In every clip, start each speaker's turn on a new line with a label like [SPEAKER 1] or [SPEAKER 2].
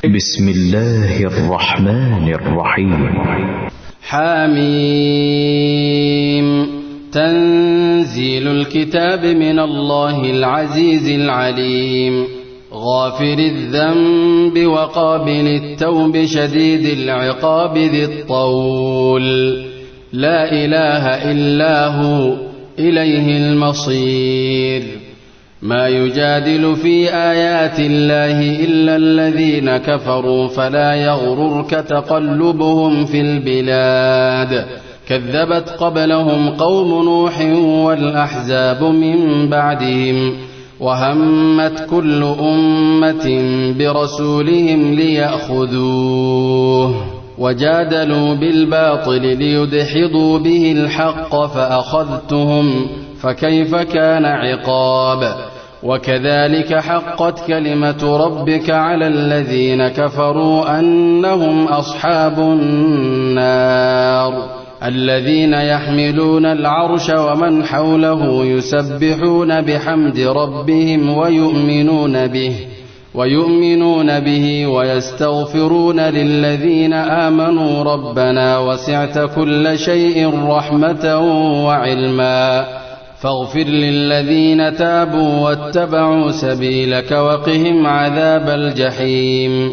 [SPEAKER 1] بسم الله الرحمن الرحيم.
[SPEAKER 2] حميم. تنزيل الكتاب من الله العزيز العليم، غافر الذنب وقابل التوب شديد العقاب ذي الطول، لا إله إلا هو إليه المصير. ما يجادل في آيات الله إلا الذين كفروا فلا يغررك تقلبهم في البلاد. كذبت قبلهم قوم نوح والأحزاب من بعدهم، وهمت كل أمة برسولهم ليأخذوه، وجادلوا بالباطل ليدحضوا به الحق فأخذتهم، فكيف كان عقاب. وكذلك حقت كلمة ربك على الذين كفروا أنهم أصحاب النار. الذين يحملون العرش ومن حوله يسبحون بحمد ربهم ويؤمنون به ويستغفرون للذين آمنوا ربنا وسعت كل شيء رحمة وعلما فاغفر للذين تابوا واتبعوا سبيلك وقهم عذاب الجحيم.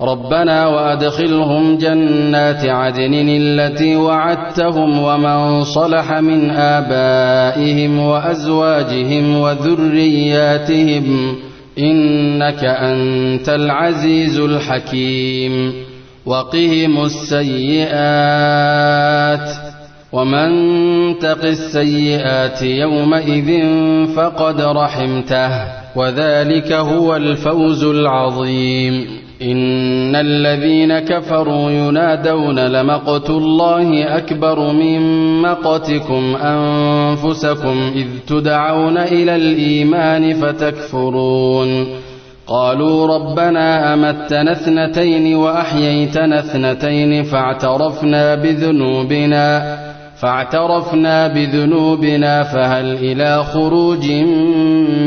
[SPEAKER 2] ربنا وأدخلهم جنات عدن التي وعدتهم ومن صلح من آبائهم وأزواجهم وذرياتهم إنك أنت العزيز الحكيم. وقهم السيئات، ومن تق السيئات يومئذ فقد رحمته، وذلك هو الفوز العظيم. إن الذين كفروا ينادون لمقت الله أكبر من مقتكم أنفسكم إذ تدعون إلى الإيمان فتكفرون. قالوا ربنا أمتنا اثنتين وأحييتنا اثنتين فاعترفنا بذنوبنا فهل إلى خروج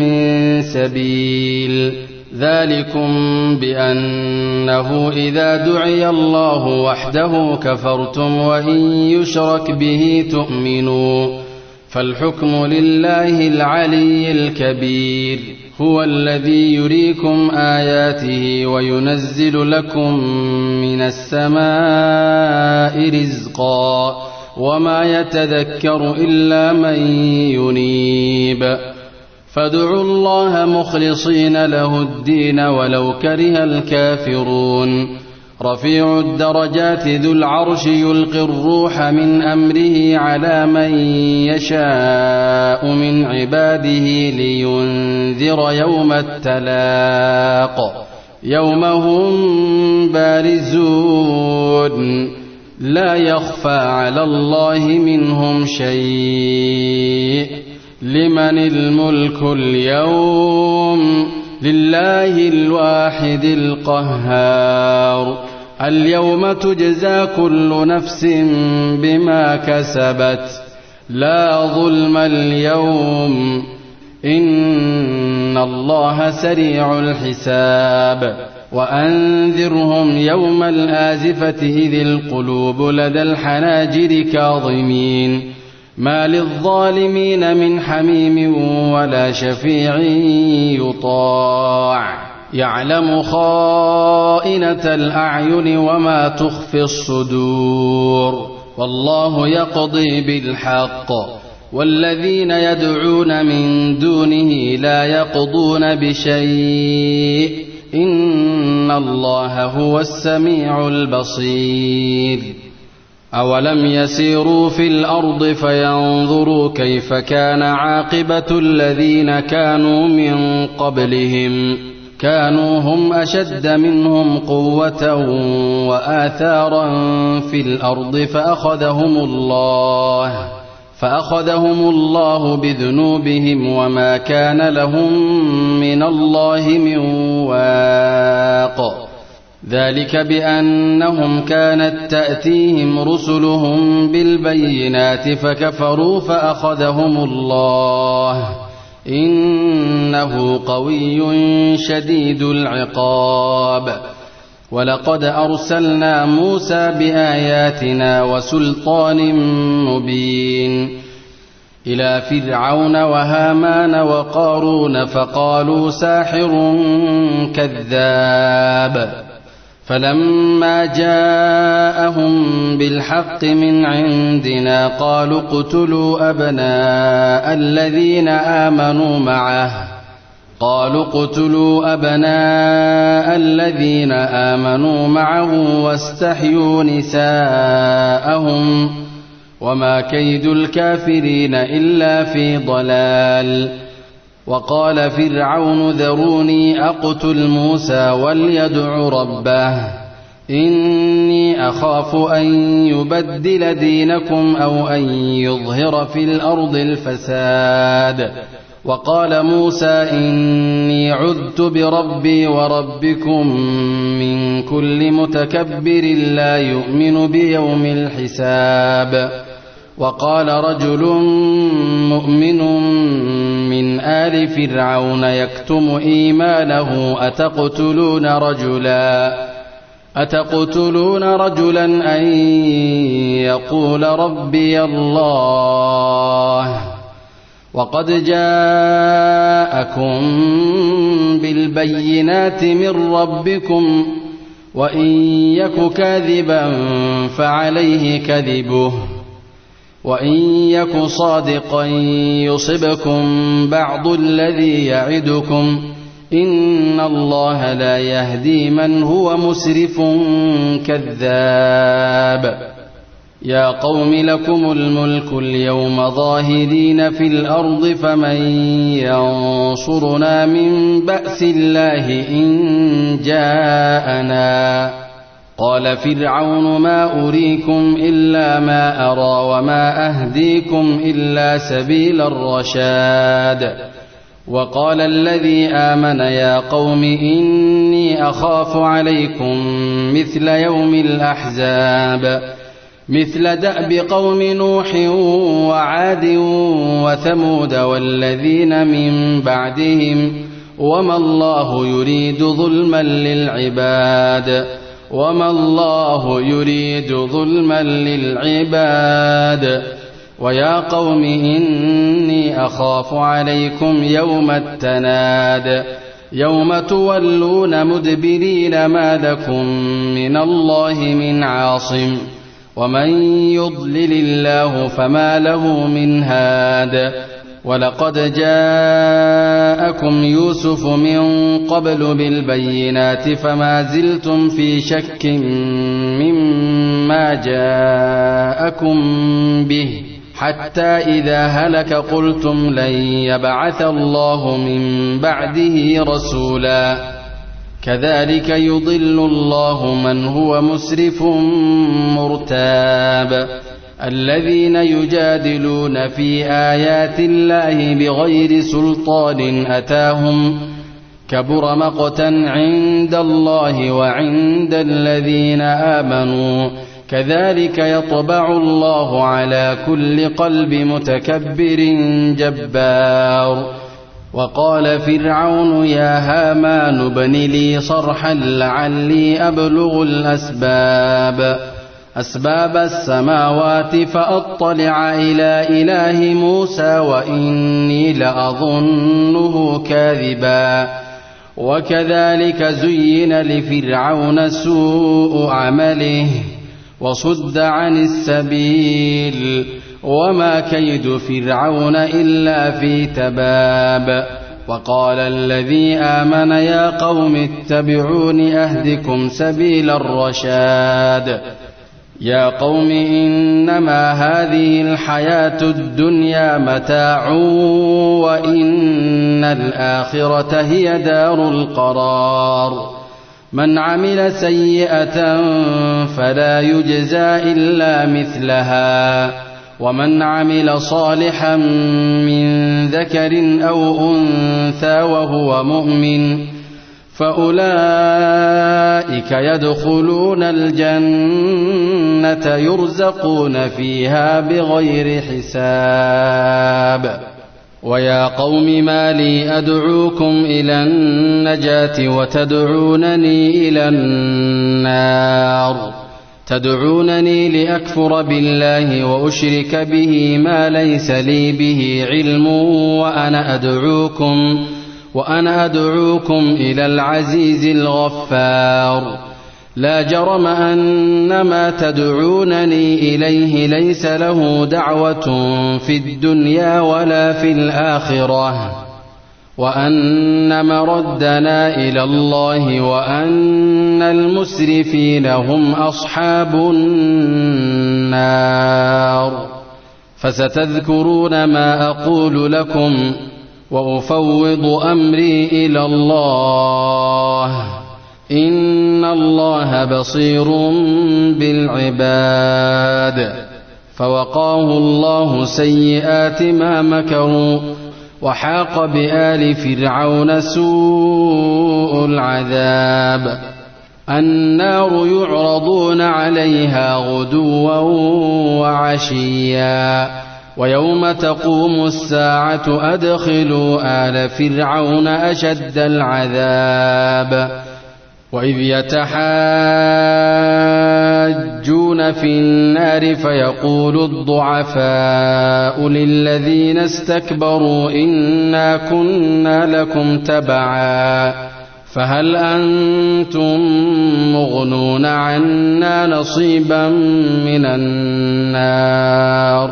[SPEAKER 2] من سبيل. ذلكم بأنه إذا دعي الله وحده كفرتم وإن يشرك به تؤمنوا، فالحكم لله العلي الكبير. هو الذي يريكم آياته وينزل لكم من السماء رزقا، وما يتذكر إلا من ينيب. فادعوا الله مخلصين له الدين ولو كره الكافرون. رفيع الدرجات ذو العرش يلقي الروح من أمره على من يشاء من عباده لينذر يوم التلاق، يوم هم بارزون لا يخفى على الله منهم شيء. لمن الملك اليوم؟ لله الواحد القهار. اليوم تجزى كل نفس بما كسبت، لا ظلم اليوم إن الله سريع الحساب. وأنذرهم يوم الآزفة إذ القلوب لدى الحناجر كاظمين، ما للظالمين من حميم ولا شفيع يطاع. يعلم خائنة الأعين وما تخفي الصدور، والله يقضي بالحق. والذين يدعون من دونه لا يقضون بشيء إن الله هو السميع البصير. أولم يسيروا في الأرض فينظروا كيف كان عاقبة الذين كانوا من قبلهم، كانوا هم أشد منهم قوة وآثارا في الأرض فأخذهم الله بذنوبهم وما كان لهم من الله من واق. ذلك بأنهم كانت تأتيهم رسلهم بالبينات فكفروا فأخذهم الله إنه قوي شديد العقاب. ولقد أرسلنا موسى بآياتنا وسلطان مبين إلى فرعون وهامان وقارون فقالوا ساحر كذاب فلما جاءهم بالحق من عندنا قالوا اقتلوا أبناء الذين آمنوا معه واستحيوا نساءهم وما كيد الكافرين إلا في ضلال. وقال فرعون ذروني أقتل موسى وليدع ربه إني أخاف أن يبدل دينكم أو أن يظهر في الأرض الفساد. وقال موسى إني عذت بربي وربكم من كل متكبر لا يؤمن بيوم الحساب. وقال رجل مؤمن من آل فرعون يكتم إيمانه أتقتلون رجلا أن يقول ربي الله وقد جاءكم بالبينات من ربكم وإن يك كاذبا فعليه كذبه وإن يك صادقا يصبكم بعض الذي يعدكم إن الله لا يهدي من هو مسرف كذاب. يا قوم لكم الملك اليوم ظاهرين في الأرض فمن ينصرنا من بأس الله إن جاءنا. قال فرعون ما أريكم إلا ما أرى وما أهديكم إلا سبيل الرشاد. وقال الذي آمن يا قوم إني أخاف عليكم مثل يوم الأحزاب مثل دأب قوم نوح وعاد وثمود والذين من بعدهم وما الله يريد ظلما للعباد. ويا قوم إني أخاف عليكم يوم التناد يوم تولون مدبرين ما لكم من الله من عاصم ومن يضلل الله فما له من هاد. ولقد جاءكم يوسف من قبل بالبينات فما زلتم في شك مما جاءكم به حتى إذا هلك قلتم لن يبعث الله من بعده رسولا. كذلك يضل الله من هو مسرف مرتاب. الذين يجادلون في آيات الله بغير سلطان أتاهم كبر مقتا عند الله وعند الذين آمنوا كذلك يطبع الله على كل قلب متكبر جبار. وقال فرعون يا هامان ابن لي صرحا لعلي أبلغ أسباب السماوات فأطلع إلى إله موسى وإني لأظنه كاذبا. وكذلك زين لفرعون سوء عمله وصد عن السبيل وما كيد فرعون إلا في تباب. وقال الذي آمن يا قوم اتبعون أهدكم سبيل الرشاد. يا قوم إنما هذه الحياة الدنيا متاع وإن الآخرة هي دار القرار. من عمل سيئة فلا يجزى إلا مثلها ومن عمل صالحا من ذكر أو أنثى وهو مؤمن فأولئك يدخلون الجنة يرزقون فيها بغير حساب. ويا قوم ما لي أدعوكم إلى النجاة وتدعونني إلى النار تدعونني لأكفر بالله وأشرك به ما ليس لي به علم وأنا أدعوكم إلى العزيز الغفار لا جرم أن ما تدعونني إليه ليس له دعوة في الدنيا ولا في الآخرة وأن مردنا إلى الله وأن المسرفين هم أصحاب النار فستذكرون ما أقول لكم وأفوض أمري إلى الله إن الله بصير بالعباد فوقاه الله سيئات ما مكروا وحاق بآل فرعون سوء العذاب النار يعرضون عليها غدوا وعشيا ويوم تقوم الساعة أدخلوا آل فرعون أشد العذاب وإذ يتحاجون في النار فيقول الضعفاء للذين استكبروا إنا كنا لكم تبعا فهل أنتم مغنون عنا نصيبا من النار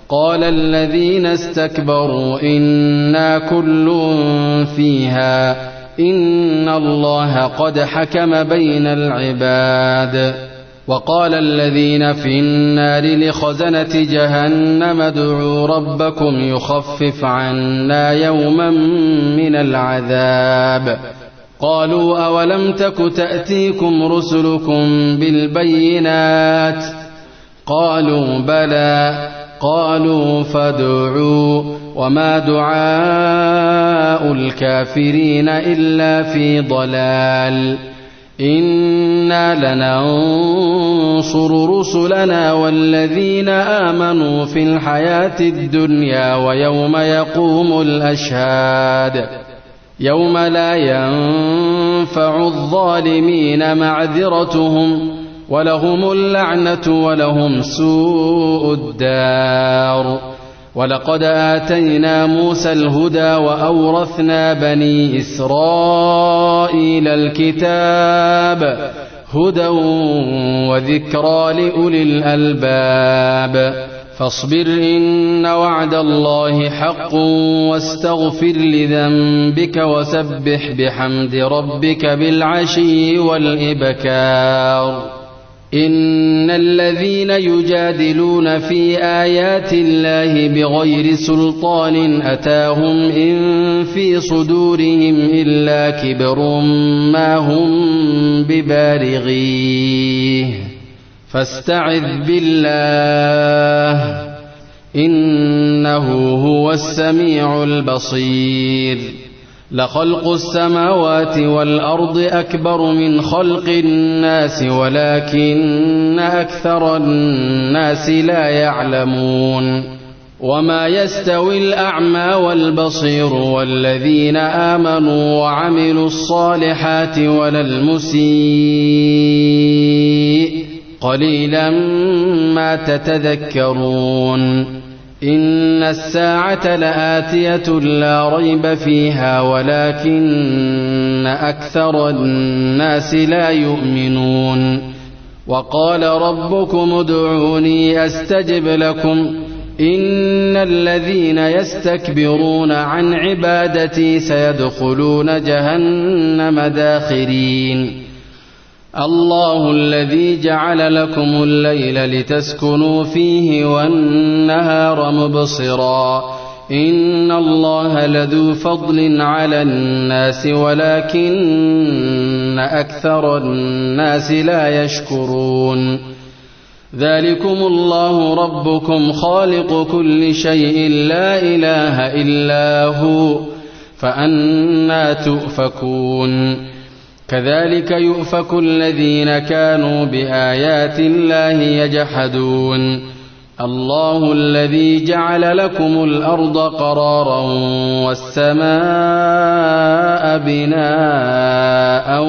[SPEAKER 2] قال الذين استكبروا إنا كل فيها إن الله قد حكم بين العباد وقال الذين في النار لخزنة جهنم ادعوا ربكم يخفف عنا يوما من العذاب قالوا أولم تك تأتيكم رسلكم بالبينات قالوا بلى قالوا فادعوا وما دعاء الكافرين إلا في ضلال إنا لننصر رسلنا والذين آمنوا في الحياة الدنيا ويوم يقوم الأشهاد يوم لا ينفع الظالمين معذرتهم ولهم اللعنة ولهم سوء الدار ولقد آتينا موسى الهدى وأورثنا بني إسرائيل الكتاب هدى وذكرى لأولي الألباب فاصبر إن وعد الله حق واستغفر لذنبك وسبح بحمد ربك بالعشي والإبكار إن الذين يجادلون في آيات الله بغير سلطان أتاهم إن في صدورهم إلا كبر ما هم ببالغيه فاستعذ بالله إنه هو السميع البصير لخلق السماوات والأرض أكبر من خلق الناس ولكن أكثر الناس لا يعلمون وما يستوي الأعمى والبصير والذين آمنوا وعملوا الصالحات ولا المسيء قليلا ما تتذكرون إن الساعة لآتية لا ريب فيها ولكن أكثر الناس لا يؤمنون وقال ربكم ادعوني أستجب لكم إن الذين يستكبرون عن عبادتي سيدخلون جهنم داخرين الله الذي جعل لكم الليل لتسكنوا فيه والنهار مبصرا إن الله لذو فضل على الناس ولكن أكثر الناس لا يشكرون ذلكم الله ربكم خالق كل شيء لا إله إلا هو فأنى تؤفكون كذلك يؤفك الذين كانوا بآيات الله يجحدون الله الذي جعل لكم الأرض قرارا والسماء بناء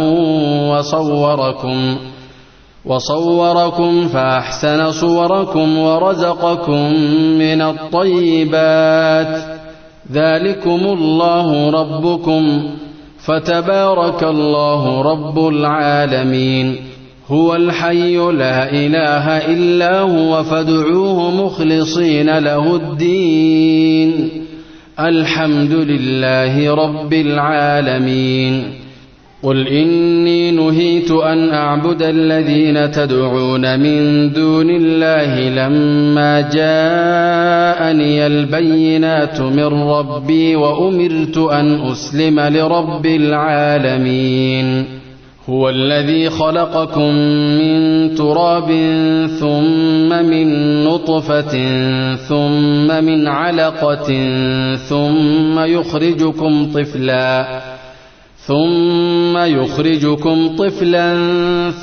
[SPEAKER 2] وصوركم فأحسن صوركم ورزقكم من الطيبات ذلكم الله ربكم فتبارك الله رب العالمين هو الحي لا إله إلا هو فادعوه مخلصين له الدين الحمد لله رب العالمين قل إني نهيت أن أعبد الذين تدعون من دون الله لما جاءني البينات من ربي وأمرت أن أسلم لرب العالمين هو الذي خلقكم من تراب ثم من نطفة ثم من علقة ثم يخرجكم طفلا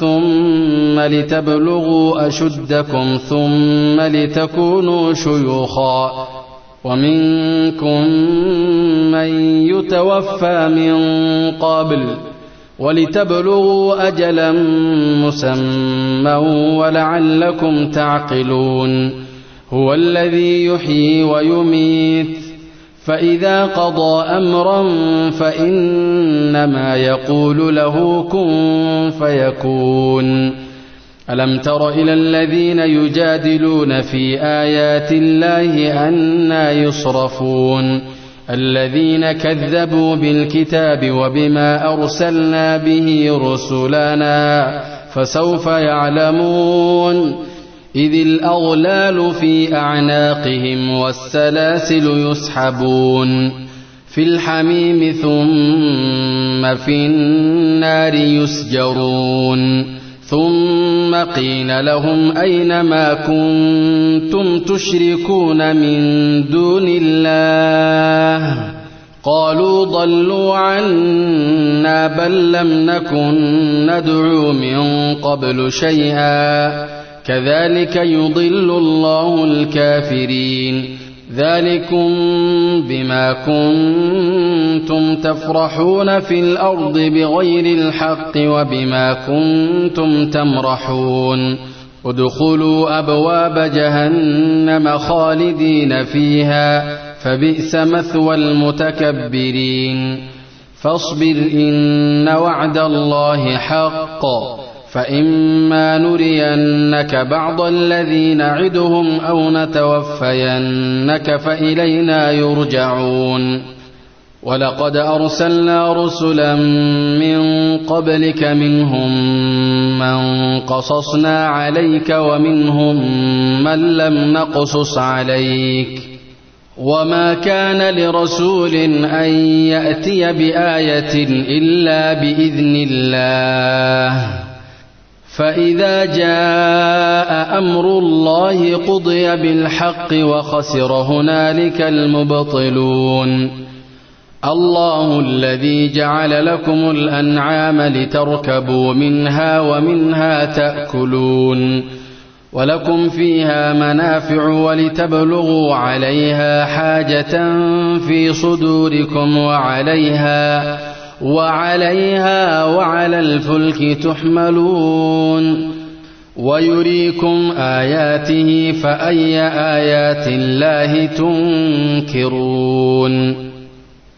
[SPEAKER 2] ثم لتبلغوا أشدكم ثم لتكونوا شيوخا ومنكم من يتوفى من قبل ولتبلغوا أجلا مسمى ولعلكم تعقلون هو الذي يحيي ويميت فإذا قضى أمرا فإنما يقول له كن فيكون ألم تر إلى الذين يجادلون في آيات الله أنى يصرفون الذين كذبوا بالكتاب وبما أرسلنا به رسلنا فسوف يعلمون إذ الأغلال في أعناقهم والسلاسل يسحبون في الحميم ثم في النار يسجرون ثم قيل لهم أين ما كنتم تشركون من دون الله قالوا ضلوا عنا بل لم نكن ندعو من قبل شيئا كذلك يضل الله الكافرين ذلكم بما كنتم تفرحون في الأرض بغير الحق وبما كنتم تمرحون ادخلوا أبواب جهنم خالدين فيها فبئس مثوى المتكبرين فاصبر إن وعد الله حق فإما نرينك بعض الذي نعدهم أو نتوفينك فإلينا يرجعون ولقد أرسلنا رسلا من قبلك منهم من قصصنا عليك ومنهم من لم نقصص عليك وما كان لرسول أن يأتي بآية إلا بإذن الله فإذا جاء أمر الله قضي بالحق وخسر هنالك المبطلون الله الذي جعل لكم الأنعام لتركبوا منها ومنها تأكلون ولكم فيها منافع ولتبلغوا عليها حاجة في صدوركم وعليها وعلى الفلك تحملون ويريكم آياته فأي آيات الله تنكرون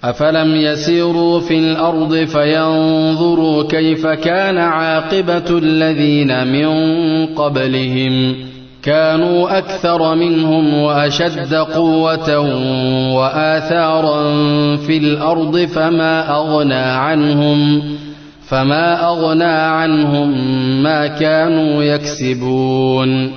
[SPEAKER 2] أفلم يسيروا في الأرض فينظروا كيف كان عاقبة الذين من قبلهم كانوا أكثر منهم وأشد قوة وآثارا في الأرض فما أغنى عنهم ما كانوا يكسبون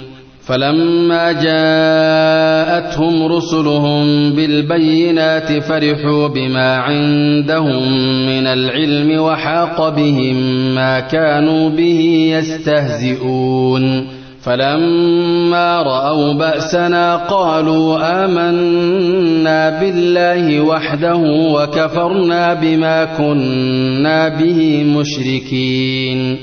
[SPEAKER 2] فلما جاءتهم رسلهم بالبينات فرحوا بما عندهم من العلم وحاق بهم ما كانوا به يستهزئون فلما رأوا بأسنا قالوا آمنا بالله وحده وكفرنا بما كنا به مشركين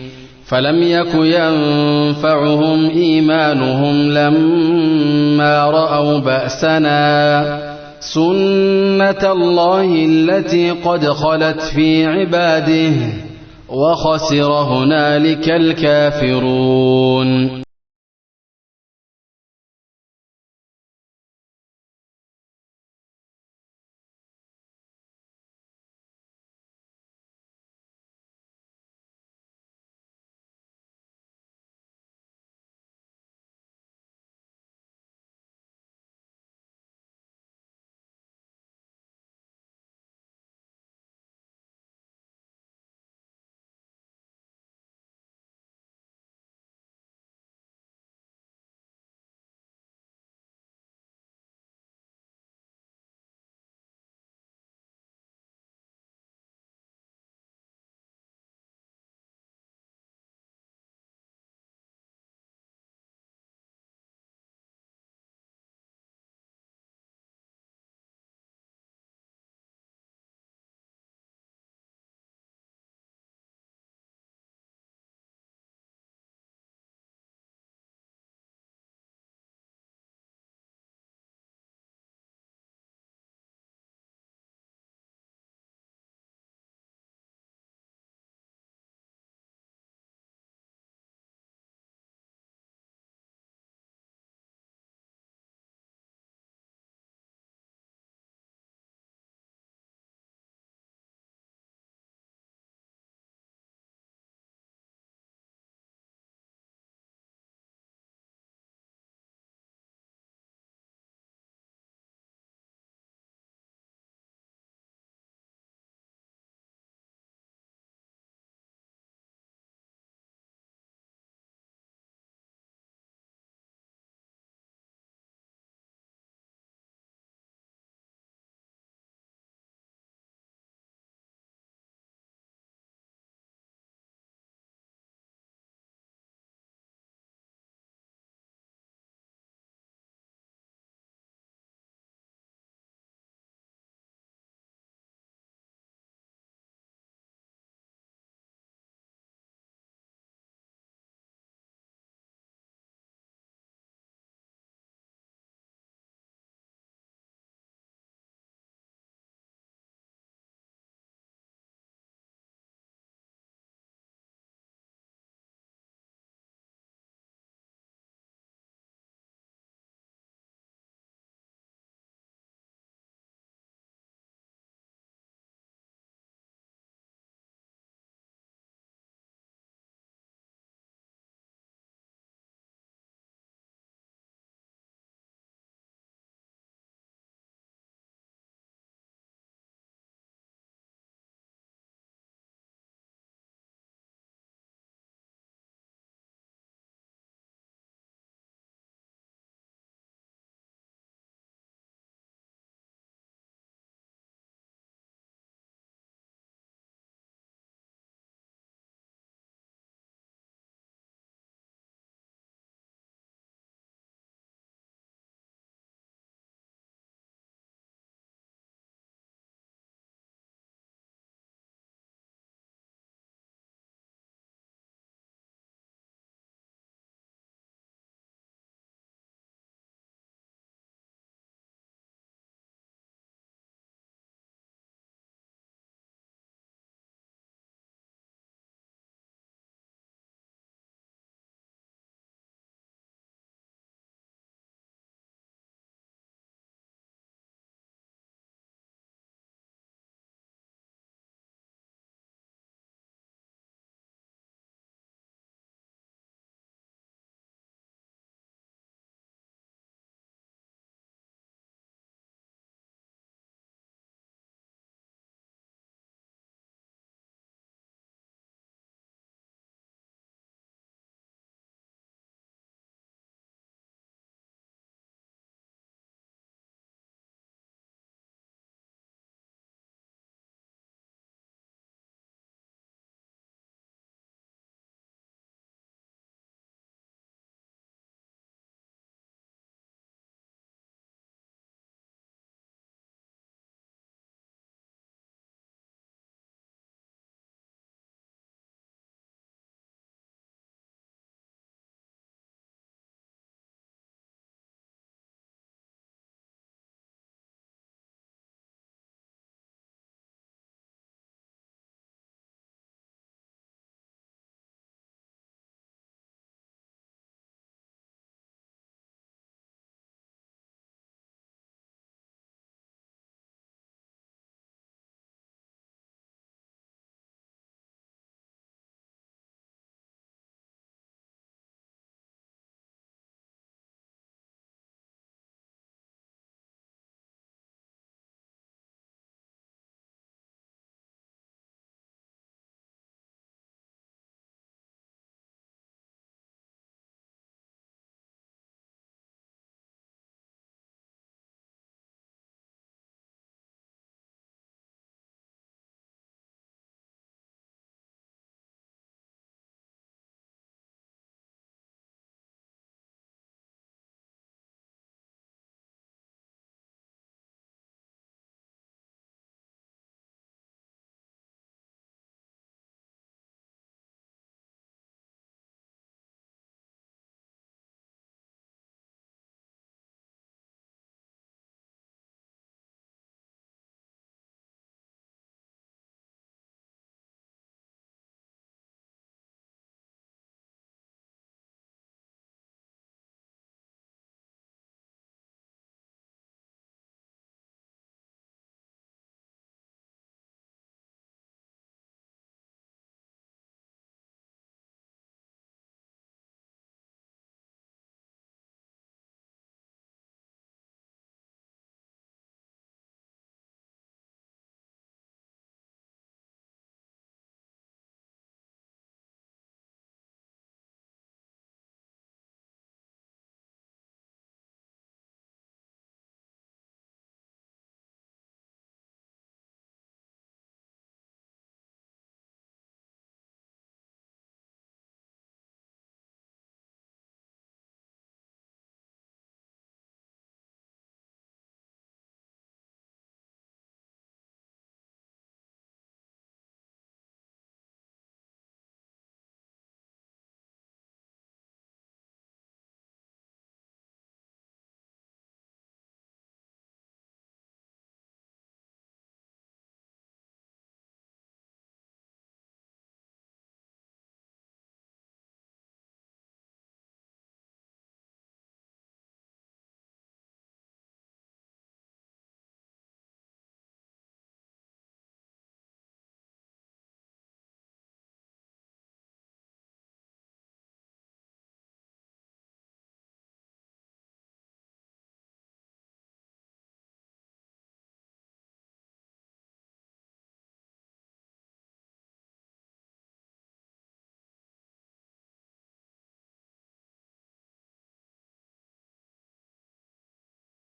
[SPEAKER 2] فلم يك ينفعهم إيمانهم لما رأوا بأسنا سنة الله التي قد خلت في عباده وخسر هنالك الكافرون.